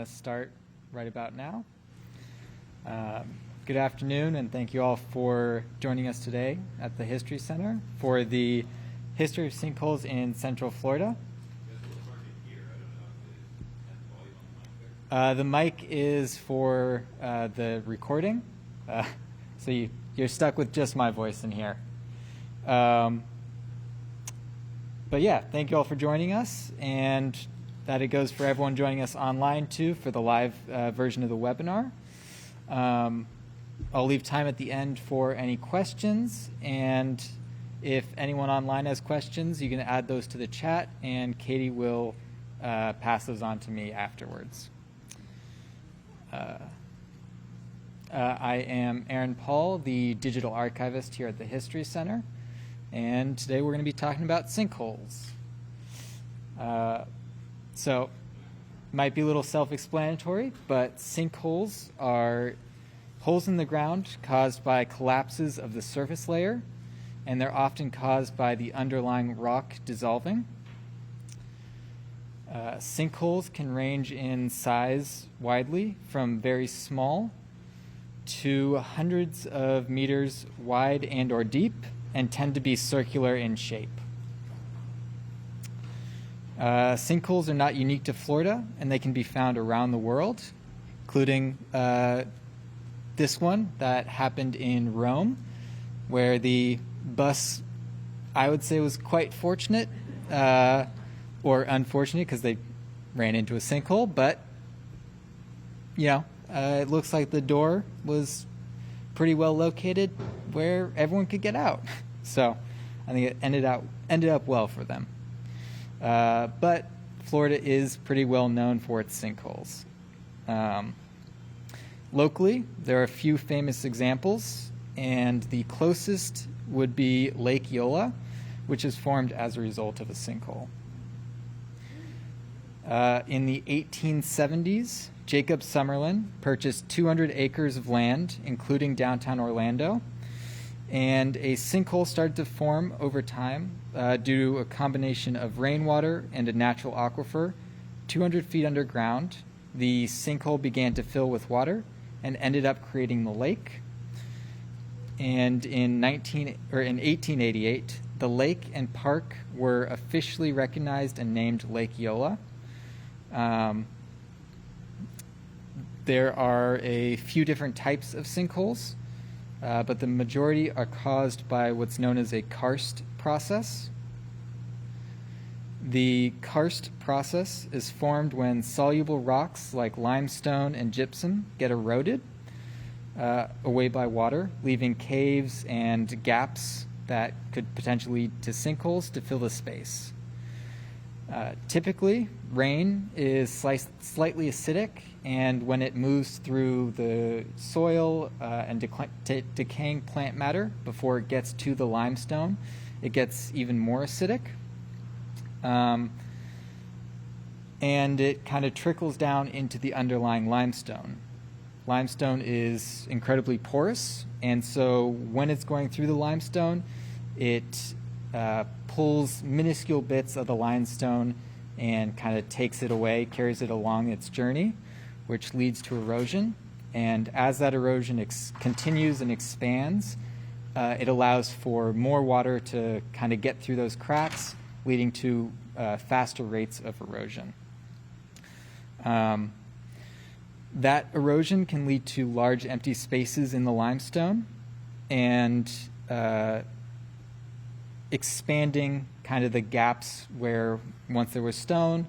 start right about now. Good afternoon, and thank you all for joining us today at the History Center for the History of Sinkholes in Central Florida. The mic is for the recording, so you're stuck with just my voice in here. But yeah, thank you all for joining us, and that it goes for everyone joining us online too for the live version of the webinar. I'll leave time at the end for any questions, and if anyone online has questions, you can add those to the chat, and Katie will pass those on to me afterwards. I am Aaron Paul, the digital archivist here at the History Center, and today we're going to be talking about sinkholes. So, might be a little self-explanatory, but sinkholes are holes in the ground caused by collapses of the surface layer, and they're often caused by the underlying rock dissolving. Sinkholes can range in size widely from very small to hundreds of meters wide and or deep, and tend to be circular in shape. Sinkholes are not unique to Florida, and they can be found around the world, including this one that happened in Rome, where the bus, I would say, was quite fortunate, or unfortunate because they ran into a sinkhole, but, you know, it looks like the door was pretty well located where everyone could get out. So I think it ended up well for them. But Florida is pretty well known for its sinkholes. Locally, there are a few famous examples, and the closest would be Lake Eola, which is formed as a result of a sinkhole. In the 1870s, Jacob Summerlin purchased 200 acres of land, including downtown Orlando, and a sinkhole started to form over time due to a combination of rainwater and a natural aquifer 200 feet underground. The sinkhole began to fill with water and ended up creating the lake. And in 1888, the lake and park were officially recognized and named Lake Eola. There are a few different types of sinkholes, but the majority are caused by what's known as a karst process. The karst process is formed when soluble rocks like limestone and gypsum get eroded away by water, leaving caves and gaps that could potentially lead to sinkholes to fill the space. Typically, rain is slightly acidic, and when it moves through the soil and decaying plant matter before it gets to the limestone, it gets even more acidic. And it kind of trickles down into the underlying limestone. Limestone is incredibly porous, and so when it's going through the limestone, it pulls minuscule bits of the limestone and kind of takes it away, carries it along its journey, which leads to erosion. And as that erosion continues and expands, it allows for more water to kind of get through those cracks, leading to faster rates of erosion. That erosion can lead to large empty spaces in the limestone and expanding kind of the gaps where once there was stone,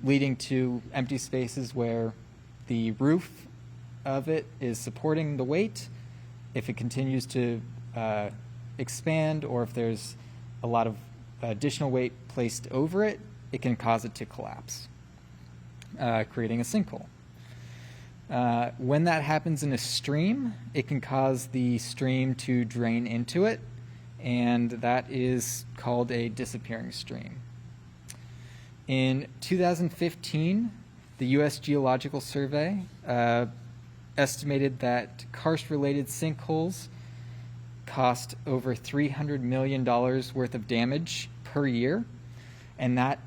leading to empty spaces where the roof of it is supporting the weight. If it continues to expand, or if there's a lot of additional weight placed over it, it can cause it to collapse, creating a sinkhole. When that happens in a stream, it can cause the stream to drain into it, and that is called a disappearing stream. In 2015, the U.S. Geological Survey estimated that karst-related sinkholes cost over $300 million worth of damage per year, and that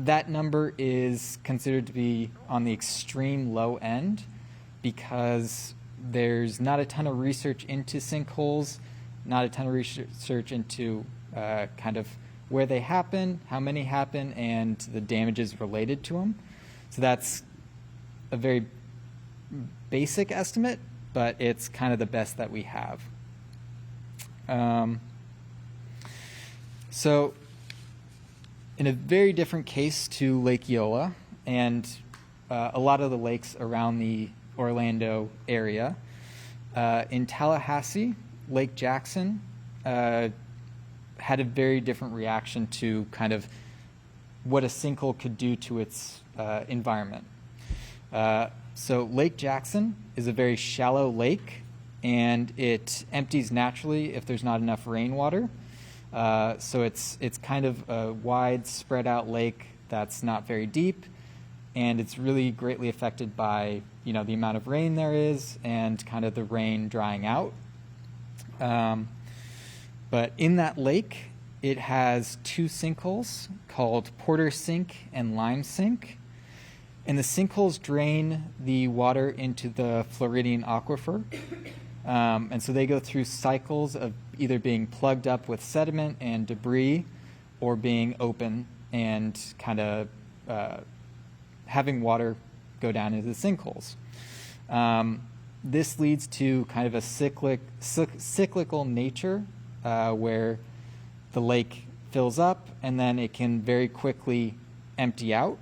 that number is considered to be on the extreme low end because there's not a ton of research into sinkholes, not a ton of research into kind of where they happen, how many happen, and the damages related to them. So that's a very basic estimate, but it's kind of the best that we have. So in a very different case to Lake Eola and a lot of the lakes around the Orlando area, in Tallahassee, Lake Jackson had a very different reaction to kind of what a sinkhole could do to its environment. So Lake Jackson is a very shallow lake, and it empties naturally if there's not enough rainwater. So it's kind of a wide, spread out lake that's not very deep, and it's really greatly affected by the amount of rain there is and kind of the rain drying out. But in that lake, it has two sinkholes called Porter Sink and Lime Sink. And the sinkholes drain the water into the Floridian aquifer. And so they go through cycles of either being plugged up with sediment and debris or being open and kind of having water go down into the sinkholes. This leads to kind of a cyclical nature where the lake fills up and then it can very quickly empty out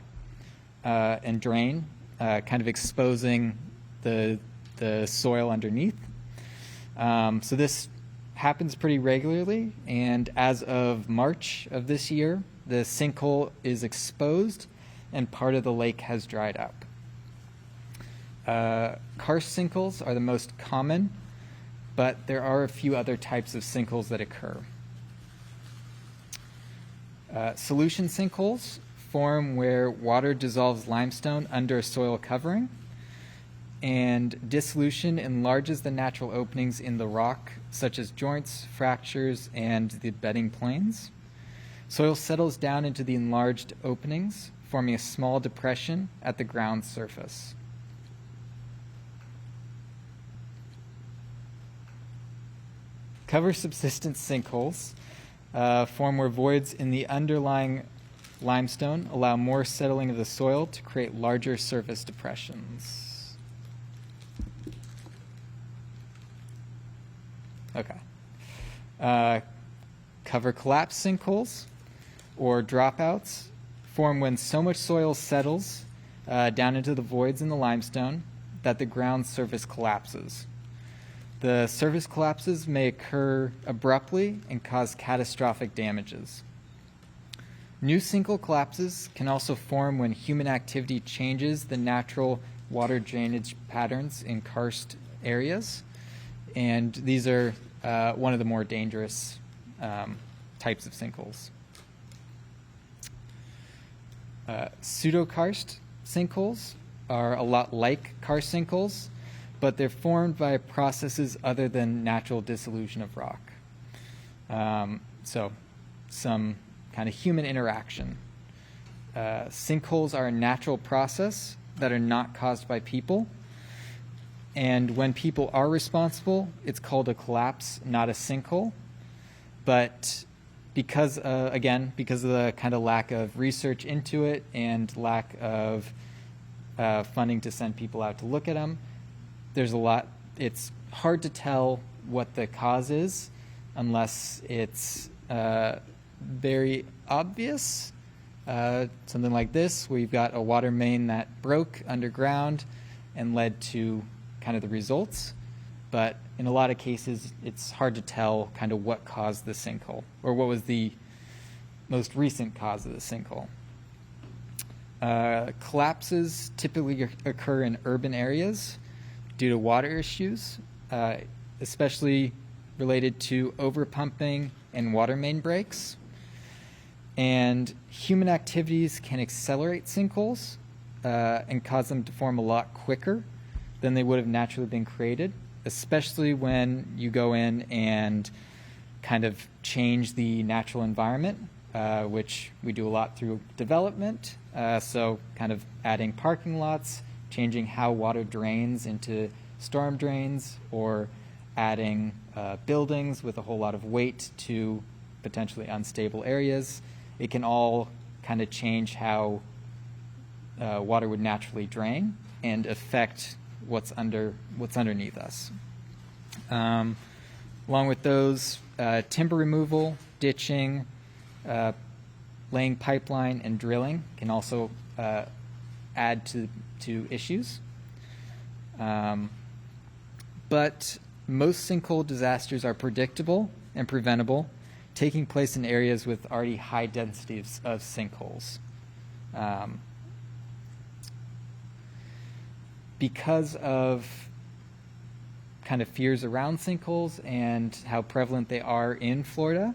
and drain, kind of exposing the soil underneath. So this happens pretty regularly, and as of March of this year, the sinkhole is exposed and part of the lake has dried up. Karst sinkholes are the most common, but there are a few other types of sinkholes that occur. Solution sinkholes form where water dissolves limestone under a soil covering, and dissolution enlarges the natural openings in the rock, such as joints, fractures, and the bedding planes. Soil settles down into the enlarged openings, forming a small depression at the ground surface. Cover subsistence sinkholes form where voids in the underlying limestone allow more settling of the soil to create larger surface depressions. Okay. Cover collapse sinkholes or dropouts form when so much soil settles down into the voids in the limestone that the ground surface collapses. The surface collapses may occur abruptly and cause catastrophic damages. New sinkhole collapses can also form when human activity changes the natural water drainage patterns in karst areas, and these are one of the more dangerous types of sinkholes. Pseudokarst sinkholes are a lot like karst sinkholes, but they're formed by processes other than natural dissolution of rock. So some kind of human interaction. Sinkholes are a natural process that are not caused by people. And when people are responsible, it's called a collapse, not a sinkhole. But because of the kind of lack of research into it and lack of funding to send people out to look at them, it's hard to tell what the cause is unless it's very obvious. Something like this, where you've got a water main that broke underground and led to kind of the results. But in a lot of cases, it's hard to tell kind of what caused the sinkhole or what was the most recent cause of the sinkhole. Collapses typically occur in urban areas due to water issues, especially related to overpumping and water main breaks. And human activities can accelerate sinkholes and cause them to form a lot quicker than they would have naturally been created, especially when you go in and kind of change the natural environment. which we do a lot through development. So kind of adding parking lots, changing how water drains into storm drains, or adding buildings with a whole lot of weight to potentially unstable areas. It can all kind of change how water would naturally drain and affect what's underneath us. Along with those, timber removal, ditching, laying pipeline, and drilling can also add to issues. But most sinkhole disasters are predictable and preventable, taking place in areas with already high densities of sinkholes. Because of kind of fears around sinkholes and how prevalent they are in Florida,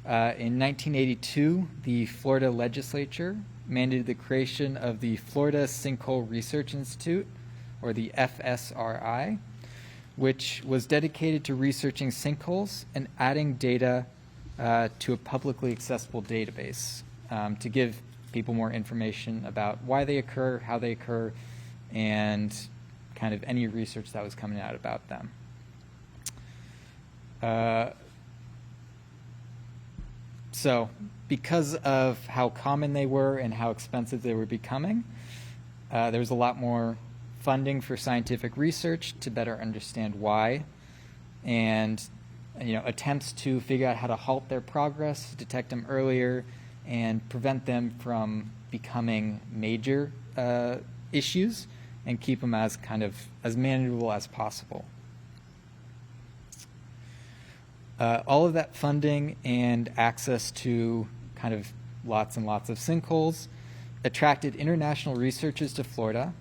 in 1982, the Florida legislature mandated the creation of the Florida Sinkhole Research Institute, or the FSRI, which was dedicated to researching sinkholes and adding data to a publicly accessible database to give people more information about why they occur, how they occur, and kind of any research that was coming out about them. So because of how common they were and how expensive they were becoming, there was a lot more funding for scientific research to better understand why, and attempts to figure out how to halt their progress, detect them earlier, and prevent them from becoming major issues, and keep them as manageable as possible. All of that funding and access to kind of lots and lots of sinkholes attracted international researchers to Florida,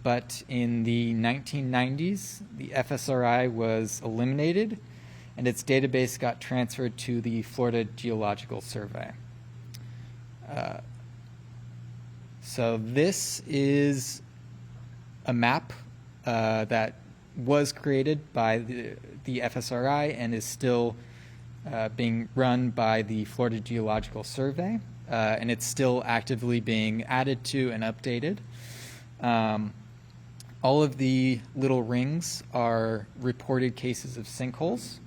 but in the 1990s, the FSRI was eliminated and its database got transferred to the Florida Geological Survey. So this is a map that was created by the FSRI and is still being run by the Florida Geological Survey, and it's still actively being added to and updated. All of the little rings are reported cases of sinkholes.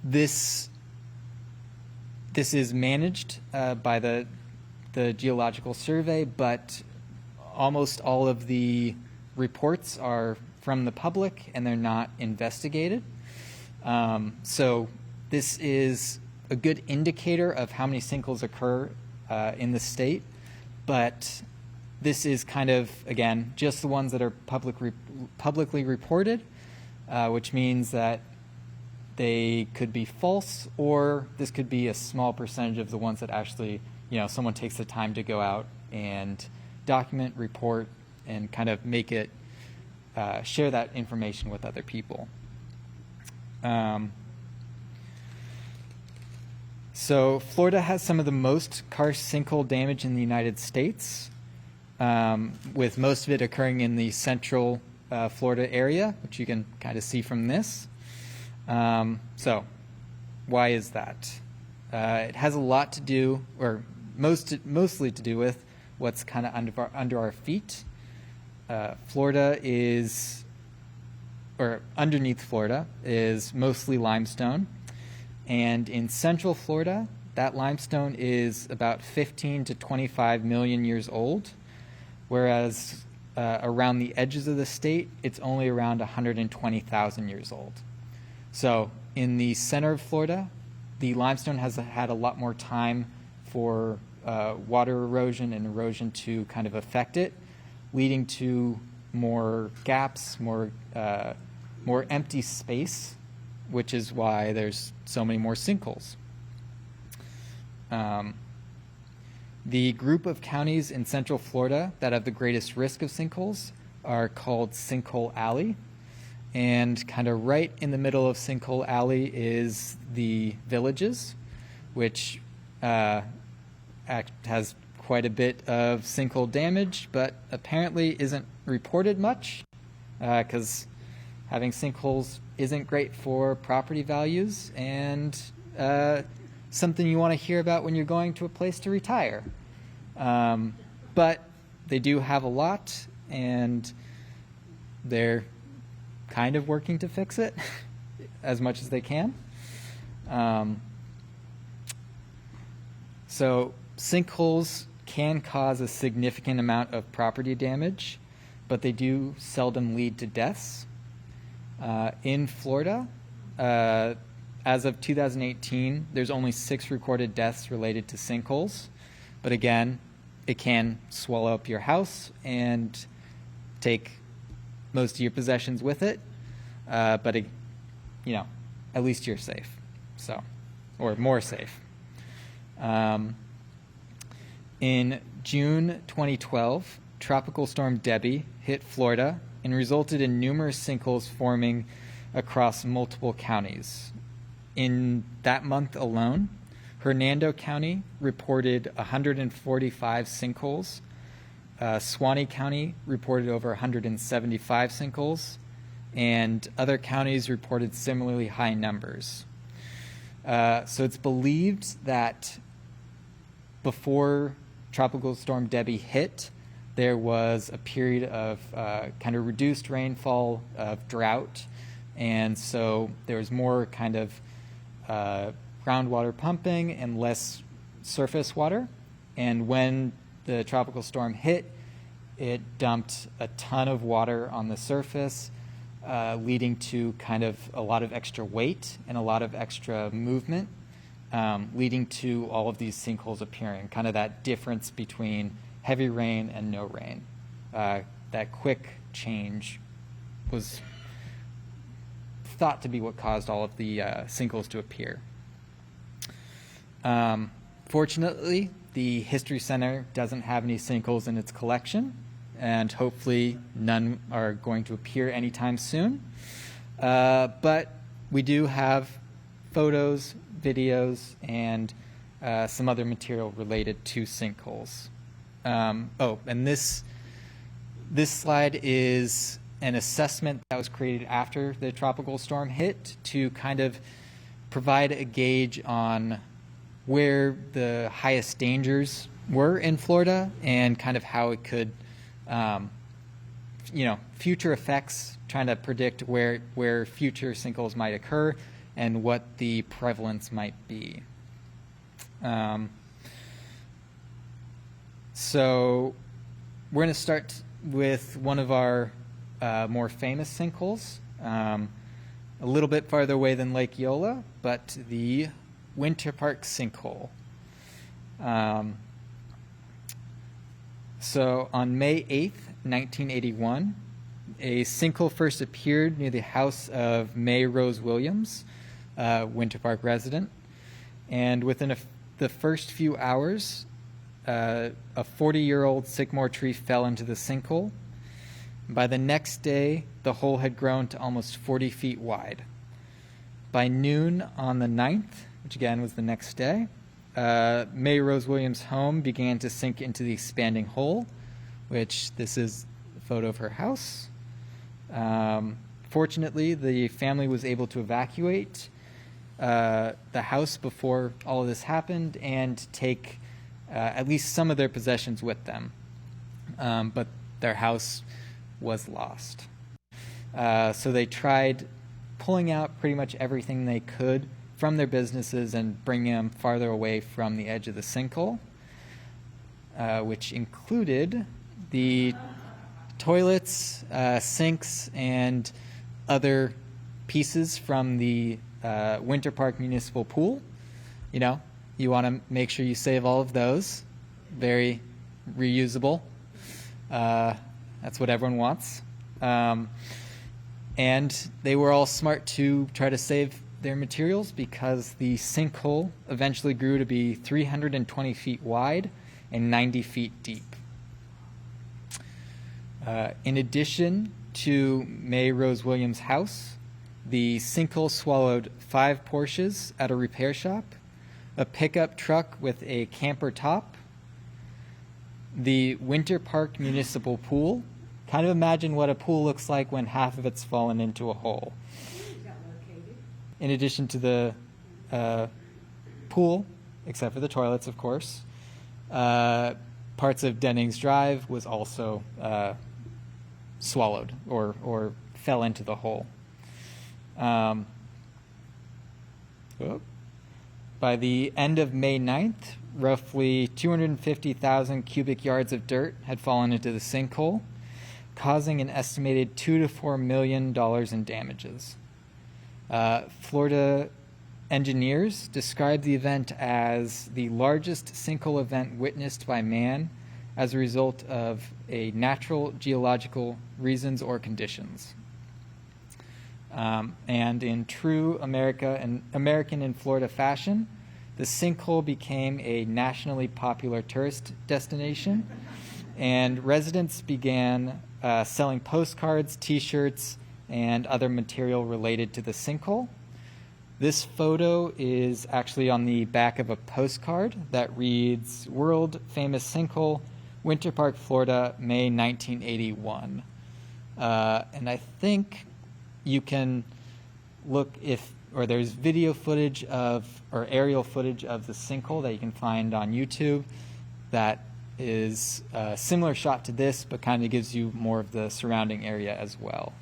This is managed by the Geological Survey, but almost all of the reports are from the public and they're not investigated. So this is a good indicator of how many sinkholes occur in the state, but this is kind of, again, just the ones that are publicly reported, which means that they could be false, or this could be a small percentage of the ones that actually, someone takes the time to go out and document, report, and kind of make it, share that information with other people. So Florida has some of the most karst sinkhole damage in the United States, with most of it occurring in the central Florida area, which you can kind of see from this. So why is that? It has a lot to do, or mostly to do with what's kind of under our feet. Florida is, or underneath Florida, is mostly limestone. And in central Florida, that limestone is about 15 to 25 million years old, whereas around the edges of the state, it's only around 120,000 years old. So in the center of Florida, the limestone has had a lot more time for water erosion and erosion to kind of affect it, leading to more gaps, more empty space, which is why there's so many more sinkholes. The group of counties in central Florida that have the greatest risk of sinkholes are called Sinkhole Alley. And kind of right in the middle of Sinkhole Alley is the Villages, which has quite a bit of sinkhole damage, but apparently isn't reported much, because having sinkholes isn't great for property values, and something you want to hear about when you're going to a place to retire. But they do have a lot, and they're kind of working to fix it as much as they can. So sinkholes can cause a significant amount of property damage, but they do seldom lead to deaths. In Florida, as of 2018, there's only 6 recorded deaths related to sinkholes. But again, it can swallow up your house and take most of your possessions with it. But at least you're safe. So, or more safe. In June 2012, Tropical Storm Debbie hit Florida and resulted in numerous sinkholes forming across multiple counties. In that month alone, Hernando County reported 145 sinkholes. Suwannee County reported over 175 sinkholes, and other counties reported similarly high numbers. So it's believed that before Tropical Storm Debbie hit, there was a period of kind of reduced rainfall, of drought, and so there was more kind of groundwater pumping and less surface water. And when the tropical storm hit, it dumped a ton of water on the surface, leading to kind of a lot of extra weight and a lot of extra movement, leading to all of these sinkholes appearing, kind of that difference between heavy rain and no rain. That quick change was thought to be what caused all of the sinkholes to appear. Fortunately, the History Center doesn't have any sinkholes in its collection, and hopefully none are going to appear anytime soon. But we do have photos, videos, and some other material related to sinkholes. And this slide is an assessment that was created after the tropical storm hit to kind of provide a gauge on where the highest dangers were in Florida and kind of how it could, future effects, trying to predict where future sinkholes might occur and what the prevalence might be. So we're going to start with one of our more famous sinkholes, a little bit farther away than Lake Eola, but the Winter Park sinkhole. So on May 8th, 1981, a sinkhole first appeared near the house of May Rose Williams, Winter Park resident, and within the first few hours, a 40-year-old sycamore tree fell into the sinkhole. By the next day, the hole had grown to almost 40 feet wide. By noon on the 9th, which again was the next day, May Rose Williams' home began to sink into the expanding hole, which this is a photo of her house. Fortunately, the family was able to evacuate the house before all of this happened and take at least some of their possessions with them. But their house was lost. So they tried pulling out pretty much everything they could from their businesses and bringing them farther away from the edge of the sinkhole, which included the toilets, sinks, and other pieces from the Winter Park Municipal Pool. You want to make sure you save all of those. Very reusable. That's what everyone wants. And they were all smart to try to save their materials because the sinkhole eventually grew to be 320 feet wide and 90 feet deep. In addition to May Rose Williams' house, the sinkhole swallowed 5 Porsches at a repair shop, a pickup truck with a camper top, the Winter Park Municipal Pool. Kind of imagine what a pool looks like when half of it's fallen into a hole. In addition to the pool, except for the toilets, of course. Parts of Dennings Drive was also swallowed or fell into the hole. By the end of May 9th, roughly 250,000 cubic yards of dirt had fallen into the sinkhole, causing an estimated $2 to $4 million in damages. Florida engineers described the event as the largest sinkhole event witnessed by man as a result of a natural geological reasons or conditions. And in true American and Florida fashion, the sinkhole became a nationally popular tourist destination, and residents began selling postcards, T-shirts, and other material related to the sinkhole. This photo is actually on the back of a postcard that reads, "World Famous Sinkhole, Winter Park, Florida, May 1981." And I think you can look there's video footage or aerial footage of the sinkhole that you can find on YouTube that is a similar shot to this, but kind of gives you more of the surrounding area as well.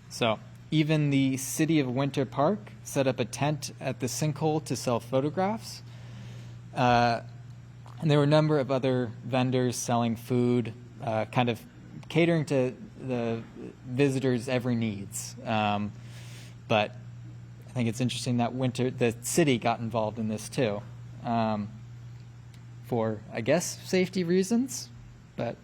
So even the city of Winter Park set up a tent at the sinkhole to sell photographs. And there were a number of other vendors selling food, kind of catering to the visitors' every needs. But I think it's interesting that the city got involved in this too, for, I guess, safety reasons, but,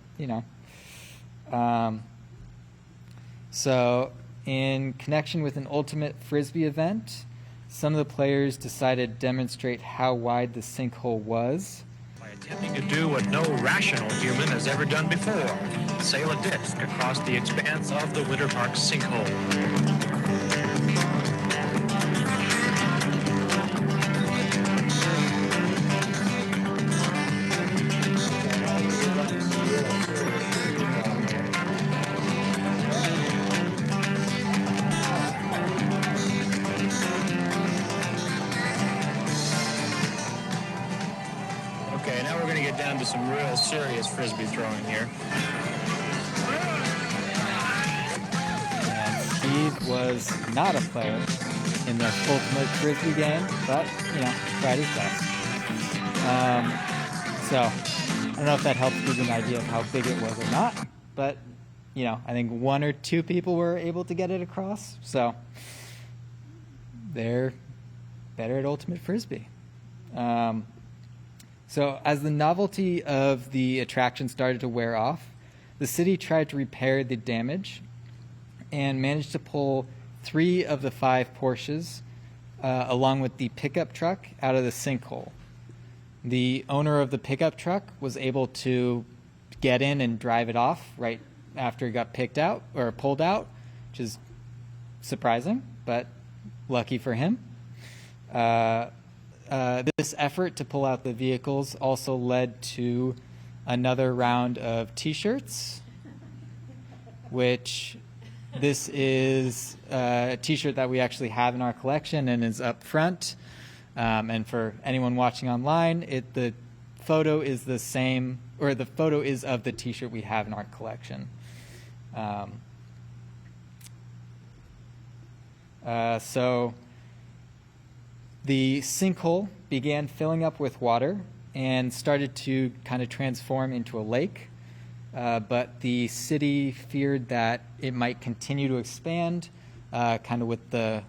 So in connection with an ultimate Frisbee event, some of the players decided to demonstrate how wide the sinkhole was. By attempting to do what no rational human has ever done before, sail a disc across the expanse of the Winter Park sinkhole. Okay, now we're going to get down to some real serious Frisbee throwing here. And Steve was not a player in the ultimate Frisbee game, but, tried his best. So, I don't know if that helps give you an idea of how big it was or not, but, I think one or two people were able to get it across, so they're better at ultimate Frisbee. So as the novelty of the attraction started to wear off, the city tried to repair the damage and managed to pull 3 of the 5 Porsches, along with the pickup truck, out of the sinkhole. The owner of the pickup truck was able to get in and drive it off right after it got pulled out, which is surprising, but lucky for him. This effort to pull out the vehicles also led to another round of T-shirts, which this is a T-shirt that we actually have in our collection and is up front. And for anyone watching online, the photo is the same, or the photo is of the T-shirt we have in our collection. So the sinkhole began filling up with water and started to kind of transform into a lake, but the city feared that it might continue to expand, kind of with the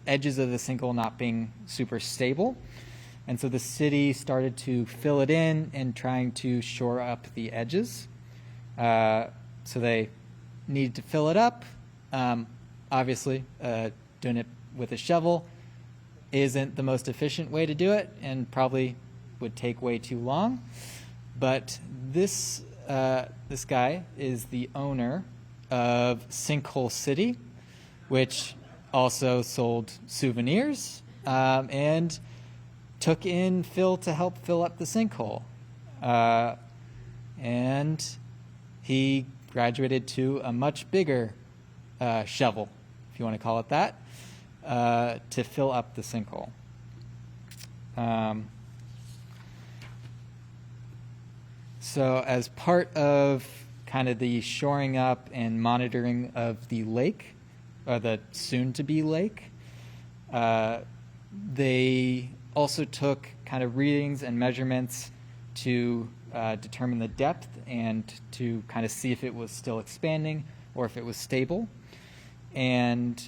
edges of the sinkhole not being super stable. And so the city started to fill it in and trying to shore up the edges. So they needed to fill it up. Obviously, doing it with a shovel isn't the most efficient way to do it and probably would take way too long. But this guy is the owner of Sinkhole City, which also sold souvenirs and took in Phil to help fill up the sinkhole. And he graduated to a much bigger shovel, if you want to call it that. to fill up the sinkhole. So as part of kind of the shoring up and monitoring of the lake, or the soon-to-be lake, they also took kind of readings and measurements to determine the depth and to kind of see if it was still expanding or if it was stable. And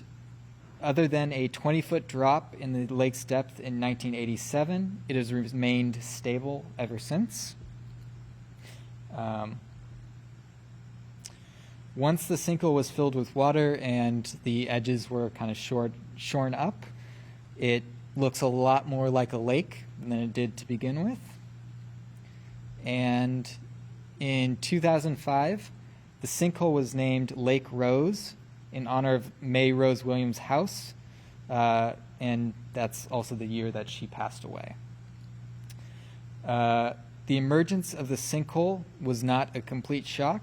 other than a 20-foot drop in the lake's depth in 1987, it has remained stable ever since. Once the sinkhole was filled with water and the edges were kind of shorn up, it looks a lot more like a lake than it did to begin with. And in 2005, the sinkhole was named Lake Rose in honor of May Rose Williams' house, and that's also the year that she passed away. The emergence of the sinkhole was not a complete shock.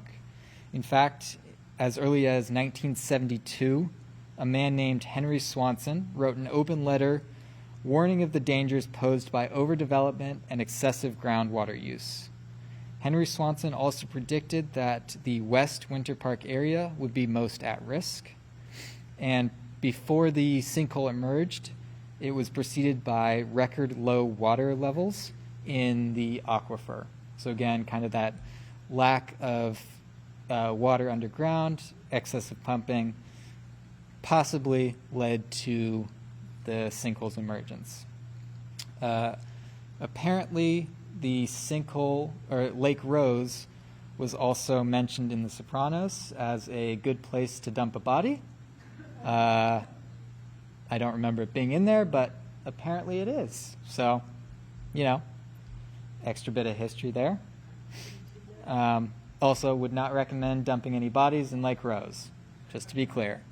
In fact, as early as 1972, a man named Henry Swanson wrote an open letter warning of the dangers posed by overdevelopment and excessive groundwater use. Henry Swanson also predicted that the West Winter Park area would be most at risk. And before the sinkhole emerged, it was preceded by record low water levels in the aquifer. So again, kind of that lack of water underground, excessive pumping, possibly led to the sinkhole's emergence. Apparently, the sinkhole, or Lake Rose, was also mentioned in The Sopranos as a good place to dump a body. I don't remember it being in there, but apparently it is. So, extra bit of history there. Also, would not recommend dumping any bodies in Lake Rose, just to be clear.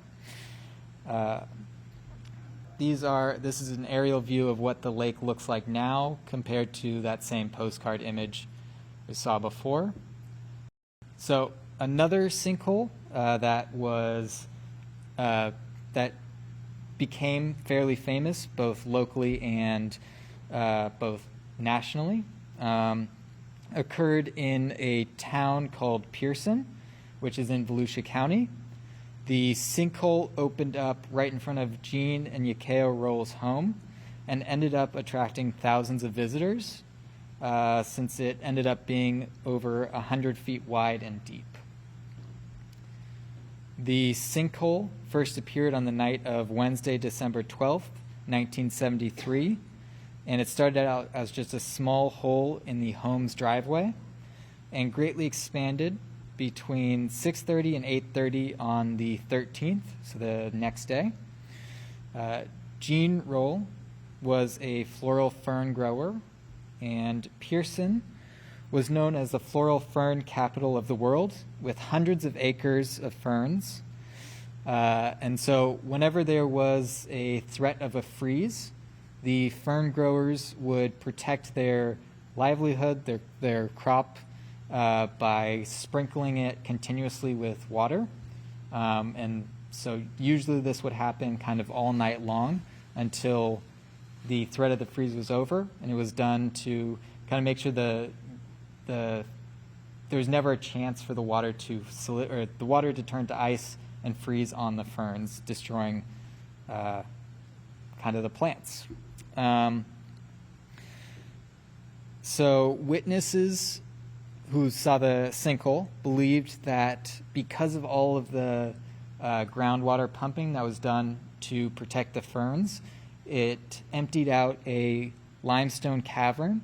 This is an aerial view of what the lake looks like now compared to that same postcard image we saw before. So another sinkhole that became fairly famous both locally and both nationally occurred in a town called Pearson, which is in Volusia County. The sinkhole opened up right in front of Gene and Yukio Roll's home and ended up attracting thousands of visitors since it ended up being over 100 feet wide and deep. The sinkhole first appeared on the night of Wednesday, December 12th, 1973, and it started out as just a small hole in the home's driveway and greatly expanded between 6:30 and 8:30 on the 13th, so the next day. Gene Roll was a floral fern grower, and Pearson was known as the floral fern capital of the world, with hundreds of acres of ferns. And so whenever there was a threat of a freeze, the fern growers would protect their livelihood, their crop, by sprinkling it continuously with water. And so usually this would happen kind of all night long until the threat of the freeze was over, and it was done to kind of make sure there was never a chance for the water to turn to ice and freeze on the ferns, destroying kind of the plants. So witnesses who saw the sinkhole believed that because of all of the groundwater pumping that was done to protect the ferns, it emptied out a limestone cavern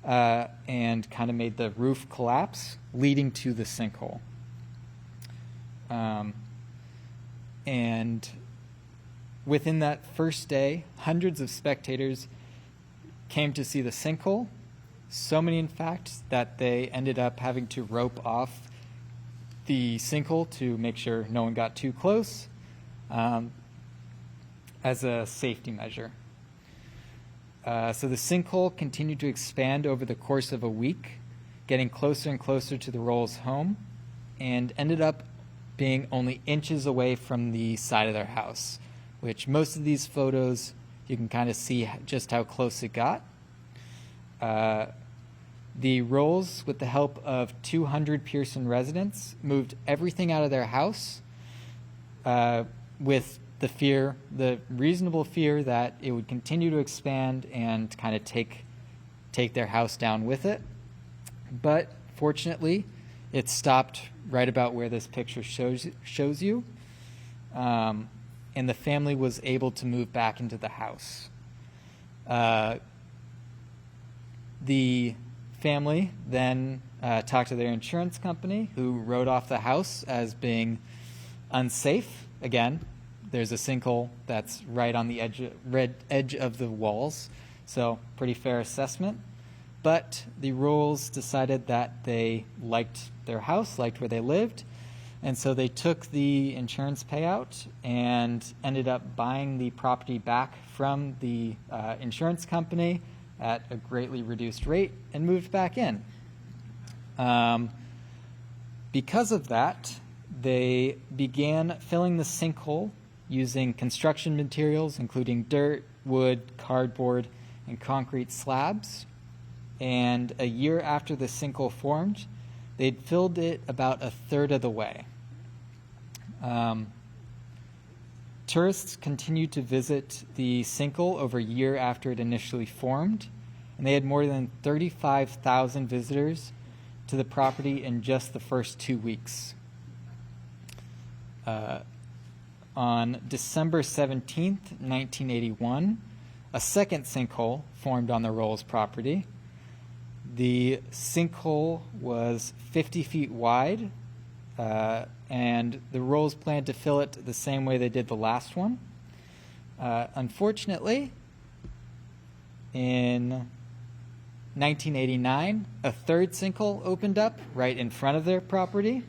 and kind of made the roof collapse, leading to the sinkhole. And within that first day, hundreds of spectators came to see the sinkhole. So many, in fact, that they ended up having to rope off the sinkhole to make sure no one got too close as a safety measure. So the sinkhole continued to expand over the course of a week, getting closer and closer to the Rolls' home, and ended up being only inches away from the side of their house, which most of these photos you can kind of see just how close it got. The Rolls, with the help of 200 Pearson residents, moved everything out of their house with the reasonable fear that it would continue to expand and kind of take their house down with it. But fortunately, it stopped right about where this picture shows you, and the family was able to move back into the house. The family then talked to their insurance company, who wrote off the house as being unsafe. Again, there's a sinkhole that's right on the edge of the walls, so pretty fair assessment. But the Rolls decided that they liked their house, liked where they lived, and so they took the insurance payout and ended up buying the property back from the insurance company at a greatly reduced rate and moved back in. Because of that, they began filling the sinkhole using construction materials, including dirt, wood, cardboard, and concrete slabs. And a year after the sinkhole formed, they'd filled it about a third of the way. Tourists continued to visit the sinkhole over a year after it initially formed, and they had more than 35,000 visitors to the property in just the first 2 weeks. On December 17th, 1981, a second sinkhole formed on the Rolls property. The sinkhole was 50 feet wide, and the Rolls planned to fill it the same way they did the last one. Unfortunately, in 1989, a third sinkhole opened up right in front of their property.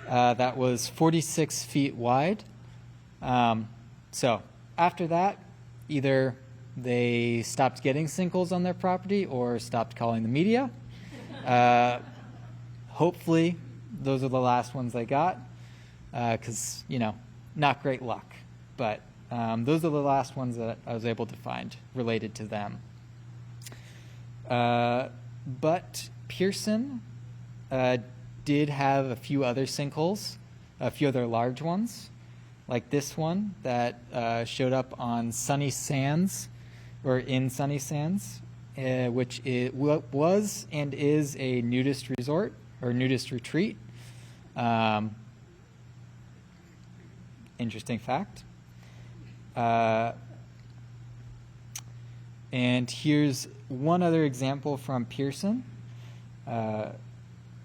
That was 46 feet wide. So after that, either they stopped getting sinkholes on their property or stopped calling the media. Hopefully, those are the last ones they got, because, not great luck. But those are the last ones that I was able to find related to them. But Pearson did have a few other sinkholes, a few other large ones, like this one that showed up on Sunny Sands, or in Sunny Sands, which was and is a nudist resort or nudist retreat. Interesting fact. And here's one other example from Pearson.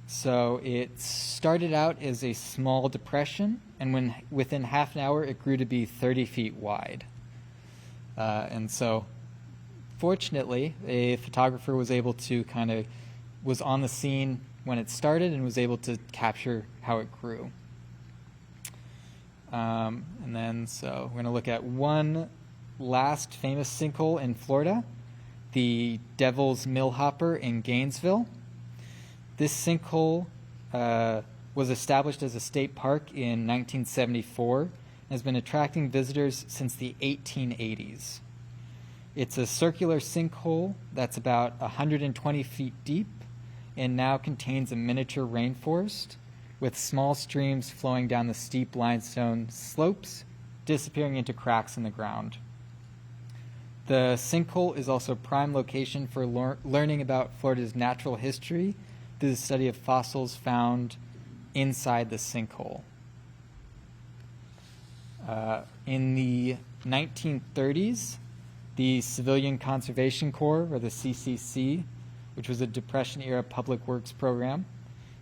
So it started out as a small depression, and within half an hour it grew to be 30 feet wide. And so, fortunately, a photographer was able to was on the scene when it started and was able to capture how it grew. And then, so we're going to look at one last famous sinkhole in Florida, the Devil's Millhopper in Gainesville. This sinkhole was established as a state park in 1974 and has been attracting visitors since the 1880s. It's a circular sinkhole that's about 120 feet deep and now contains a miniature rainforest with small streams flowing down the steep limestone slopes, disappearing into cracks in the ground. The sinkhole is also a prime location for learning about Florida's natural history through the study of fossils found inside the sinkhole. In the 1930s, the Civilian Conservation Corps, or the CCC, which was a Depression-era public works program,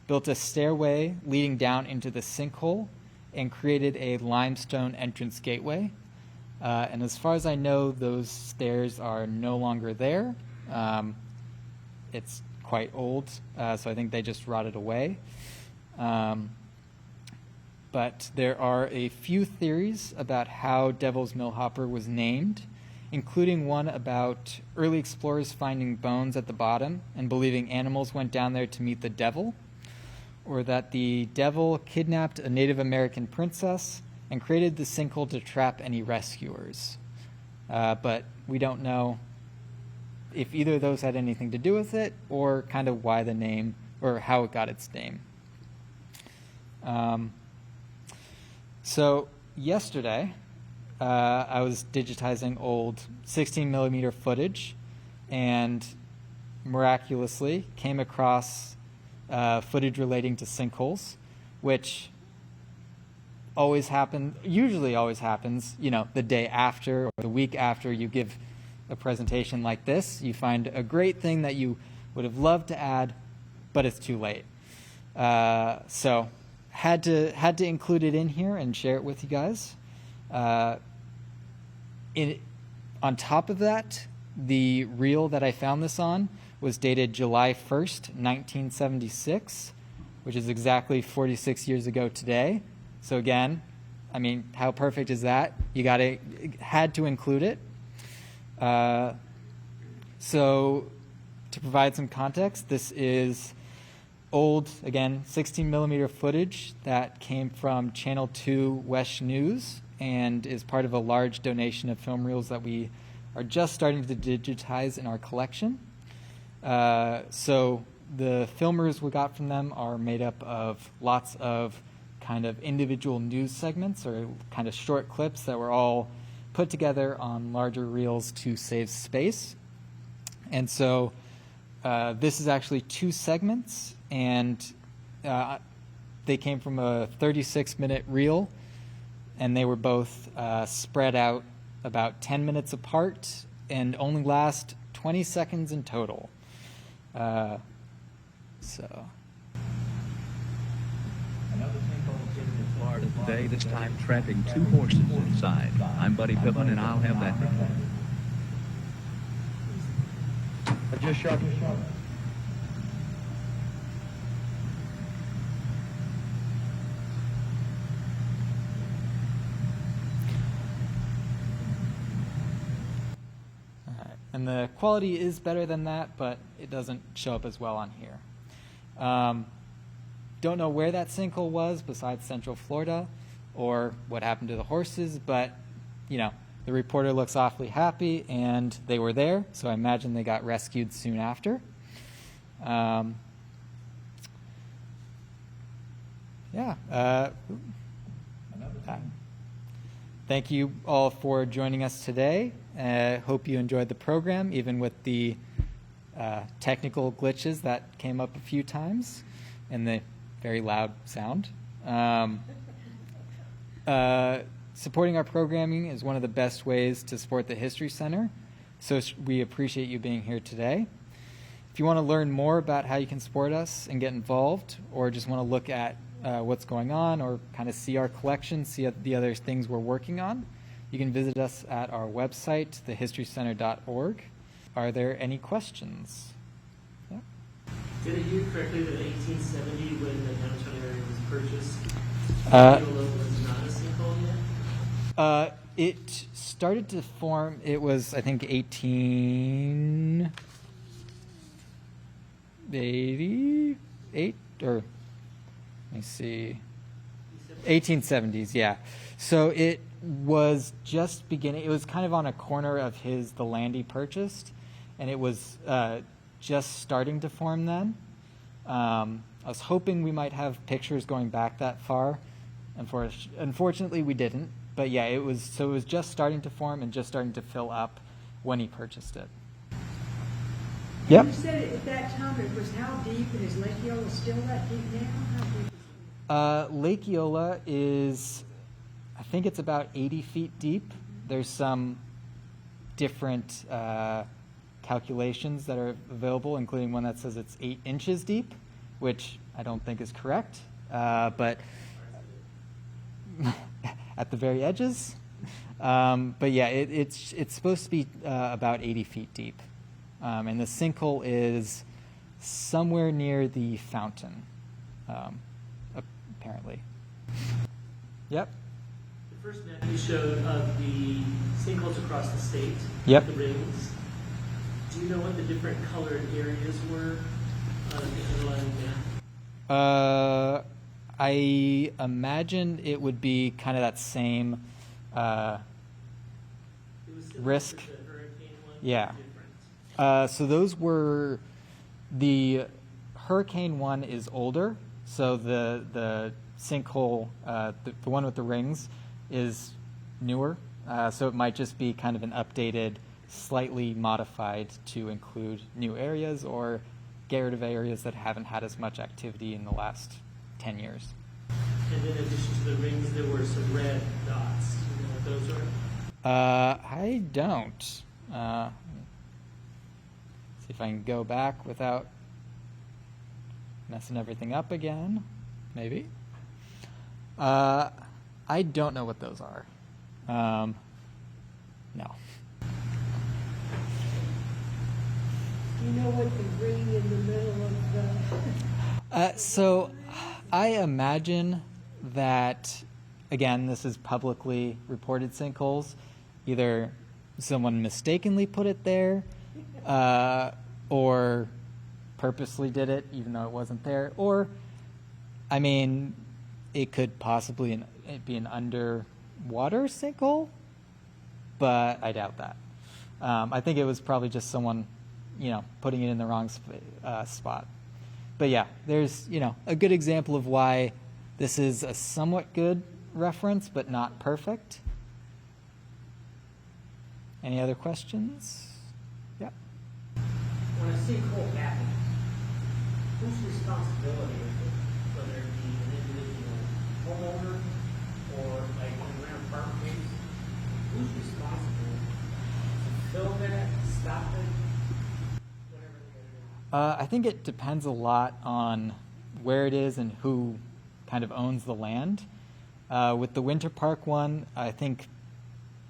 built a stairway leading down into the sinkhole and created a limestone entrance gateway. And as far as I know, those stairs are no longer there. It's quite old, so I think they just rotted away. But there are a few theories about how Devil's Millhopper was named, including one about early explorers finding bones at the bottom and believing animals went down there to meet the devil, or that the devil kidnapped a Native American princess and created the sinkhole to trap any rescuers. But we don't know if either of those had anything to do with it, or kind of why the name, or how it got its name. So yesterday, I was digitizing old 16 millimeter footage, and miraculously came across footage relating to sinkholes, which usually always happens, the day after or the week after you give a presentation like this. You find a great thing that you would have loved to add, but it's too late. So had to include it in here and share it with you guys. On top of that, the reel that I found this on was dated July 1st, 1976, which is exactly 46 years ago today. So again, I mean, how perfect is that? Had to include it. So to provide some context, this is old, again, 16 millimeter footage that came from Channel 2 West News and is part of a large donation of film reels that we are just starting to digitize in our collection. So the film reels we got from them are made up of lots of kind of individual news segments or kind of short clips that were all put together on larger reels to save space. And so this is actually 2 segments, and they came from a 36-minute reel, and they were both spread out about 10 minutes apart and only last 20 seconds in total. Another sinkhole in Florida today, this time trapping 2 horses inside. I'm Buddy Pittman, and I'll have that. I just shot. And the quality is better than that, but it doesn't show up as well on here. Don't know where that sinkhole was besides Central Florida or what happened to the horses, but the reporter looks awfully happy, and they were there, so I imagine they got rescued soon after. Thank you all for joining us today. Hope you enjoyed the program, even with the technical glitches that came up a few times and the very loud sound. Supporting our programming is one of the best ways to support the History Center, so we appreciate you being here today. If you want to learn more about how you can support us and get involved, or just want to look at what's going on or kind of see our collection, see the other things we're working on, you can visit us at our website, thehistorycenter.org. Are there any questions? Yeah. Did I hear correctly that 1870, when the downtown area was purchased, was not a sinkhole yet? It started to form, it was, I think, 1888, or let me see, 1870s, yeah. So it was just beginning, it was kind of on a corner of the land he purchased, and it was just starting to form then. I was hoping we might have pictures going back that far. Unfortunately, we didn't. But yeah, it was just starting to form and just starting to fill up when he purchased it. Yep. You said at that time it was how deep, and is Lake Eola still that deep now? How deep is it? Lake Eola is, I think it's about 80 feet deep. There's some different calculations that are available, including one that says it's 8 inches deep, which I don't think is correct, but at the very edges. But yeah, it's supposed to be about 80 feet deep. And the sinkhole is somewhere near the fountain, apparently. Yep. The first map you showed of the sinkholes across the state, yep, the rings, do you know what the different colored areas were on the underlying map? I imagine it would be kind of that same It was similar risk. to the hurricane one. Yeah. Different. So those were the Hurricane one is older. So the sinkhole, the one with the rings, is newer. So it might just be kind of an updated, slightly modified to include new areas or get rid of areas that haven't had as much activity in the last 10 years. And in addition to the rings, there were some red dots. You know what those are? I don't. See if I can go back without messing everything up again. Maybe. I don't know what those are. No. You know what the ring in the middle of the... So I imagine that, again, this is publicly reported sinkholes. Either someone mistakenly put it there or purposely did it even though it wasn't there. Or, I mean, it could possibly be an underwater sinkhole, but I doubt that. I think it was probably just someone, putting it in the wrong spot. But yeah, there's, a good example of why this is a somewhat good reference, but not perfect. Any other questions? Yeah. When a sinkhole happens, whose responsibility is it? Whether it be an individual homeowner or like in a rent apartment case, who's responsible to fill that, stop it, whatever they do? I think it depends a lot on where it is and who kind of owns the land. With the Winter Park one, I think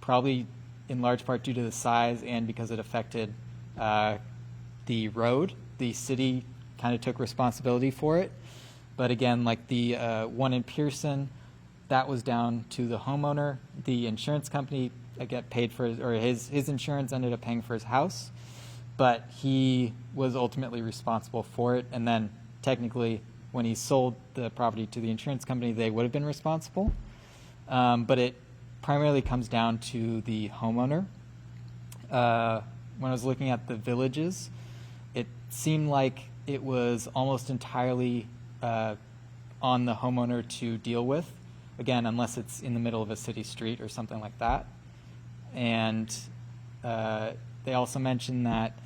probably in large part due to the size and because it affected the road, the city kind of took responsibility for it. But again, like the one in Pearson, that was down to the homeowner. The insurance company got paid for, or his insurance ended up paying for his house, but he was ultimately responsible for it. And then technically, when he sold the property to the insurance company, they would have been responsible. But it primarily comes down to the homeowner. When I was looking at the villages, it seemed like it was almost entirely on the homeowner to deal with, again, unless it's in the middle of a city street or something like that. And they also mentioned that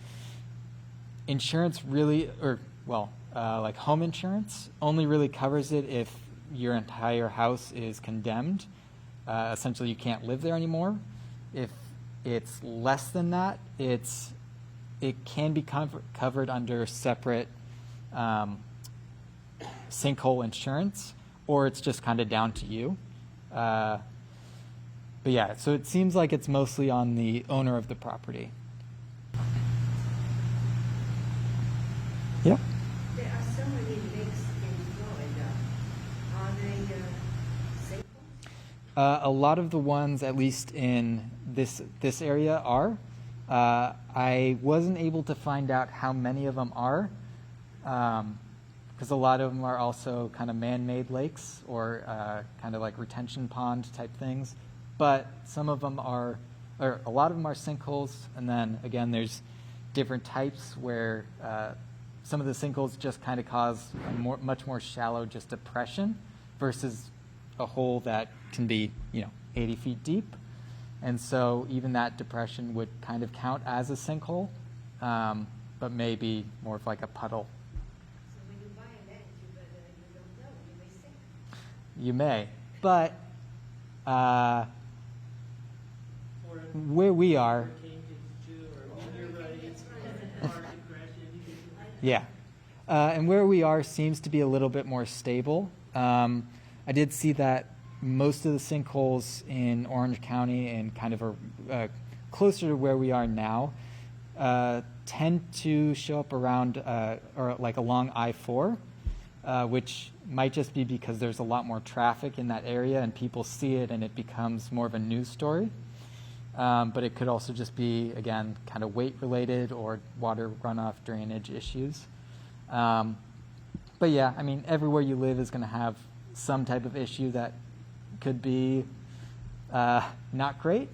insurance really, like home insurance only really covers it if your entire house is condemned. Essentially, you can't live there anymore. If it's less than that, it can be covered under separate sinkhole insurance, or it's just kind of down to you. But yeah, so it seems like it's mostly on the owner of the property. Yep. There are so many lakes in Florida. Are they sinkholes? A lot of the ones, at least in this area, are. I wasn't able to find out how many of them are, because a lot of them are also kind of man-made lakes or kind of like retention pond type things. But some of them are, or a lot of them are sinkholes, and then again, there's different types where some of the sinkholes just kind of cause a much more shallow just depression versus a hole that can be 80 feet deep. And so even that depression would kind of count as a sinkhole, but maybe more of like a puddle. So when you buy a land, you don't know, you may sink. You may, but where we are, Hurricane gets you, or meteorite gets you, car can crash into you. yeah, and where we are seems to be a little bit more stable. I did see that most of the sinkholes in Orange County and kind of closer to where we are now tend to show up around or like along I-4, which might just be because there's a lot more traffic in that area and people see it and it becomes more of a news story. But it could also just be, again, kind of weight related or water runoff drainage issues. But yeah, I mean, everywhere you live is going to have some type of issue that could be not great.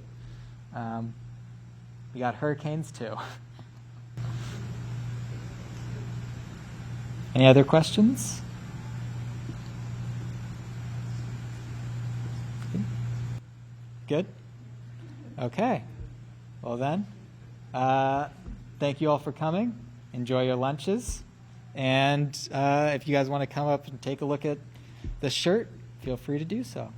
We got hurricanes too. Any other questions? Good? Okay. Well then, thank you all for coming. Enjoy your lunches. And if you guys want to come up and take a look at the shirt, feel free to do so.